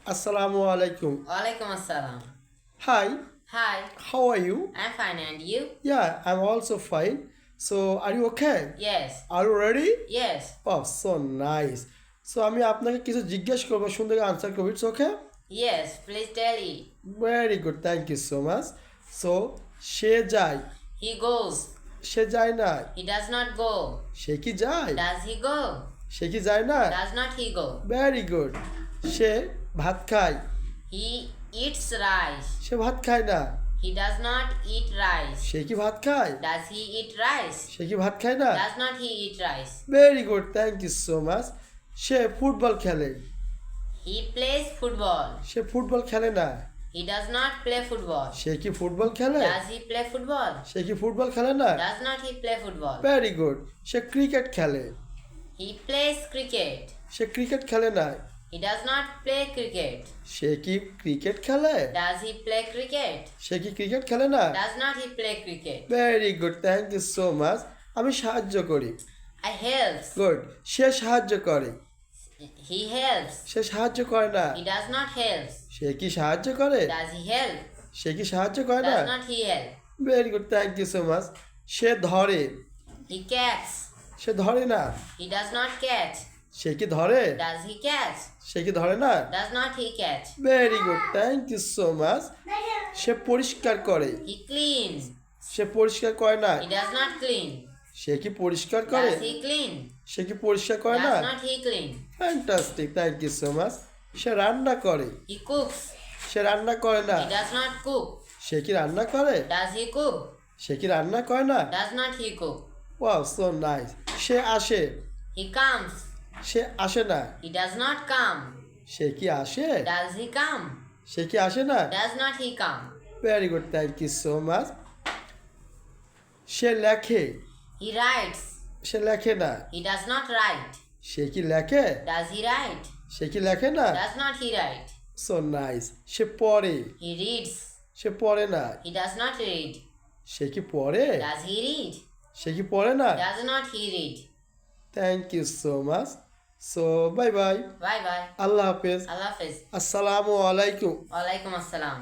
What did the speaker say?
Assalamu alaikum. Walaikum assalam. Hi, Hi, how are you? I'm fine and you? Yeah, I'm also fine. So, are you okay? Yes, Are you ready? yes, Oh, so nice. So, আমি আপনাকে কিছু জিজ্ঞেস করবো সুন্দর answer করবো it's okay yes, please tell it. Very good thank you so much so সে যায় He goes. সে যায় না He does not go. সে কি যায় Does he go? সে কি যায় না Does not he go? Very good সে ভাত খায় He eats rice. সে ভাত খায় না He does not eat rice. সে কি ভাত খায় Does he eat rice? সে কি ভাত খায় না Does not he eat rice? Very good thank you so much সে ফুটবল খেলে He plays football. সে ফুটবল খেলে না He does not play football. সে কি ফুটবল খেলে Does he play football? সে কি ফুটবল খেলে না Does not he play football? Very good say cricket খেলে He plays cricket. Say cricket খেলে না He does not play cricket. সে কি ক্রিকেট খেলে Does he play cricket? সে কি ক্রিকেট খেলে না Does not he play cricket? Very good thank you so much আমি সাহায্য করি I helps. গুড সে সাহায্য করে He helps. সে সাহায্য করে না He does not help. সে কি সাহায্য করে Does he help? সে কি সাহায্য করে না Does not he help? Very good thank you so much সে ধরে He catch. সে ধরে না He does not catch. সে কি ধরে Does he catch? সে কি ধরে না Does not he catch? Very good thank you so much সে পরিষ্কার করে He cleans. সে পরিষ্কার করে না He does not clean. সে কি পরিষ্কার করে Does he clean? সে কি পরিষ্কার করে না Does not he clean? Fantastic thank you so much সে রান্না করে He cooks. সে রান্না করে না He does not cook. সে কি রান্না করে Does he cook? সে কি রান্না করে না Does not he cook? Wow so nice সে আসে He comes. সে আসে না He does not come. সে কি আসে Does he come? সে কি আসে না Does not he come? Very good thank you so much সে লেখে He writes. সে লেখে না He does not write. সে কি লেখে Does he write? সে কি লেখে না Does not he write? So nice সে পড়ে He reads. সে পড়ে না He does not read. সে কি পড়ে Does he read? সে কি পড়ে না Does not he read? Thank you so much so bye bye Bye bye. আল্লাহ হাফেজ Allah Hafiz. আসসালামু আলাইকুম Walaikum assalam.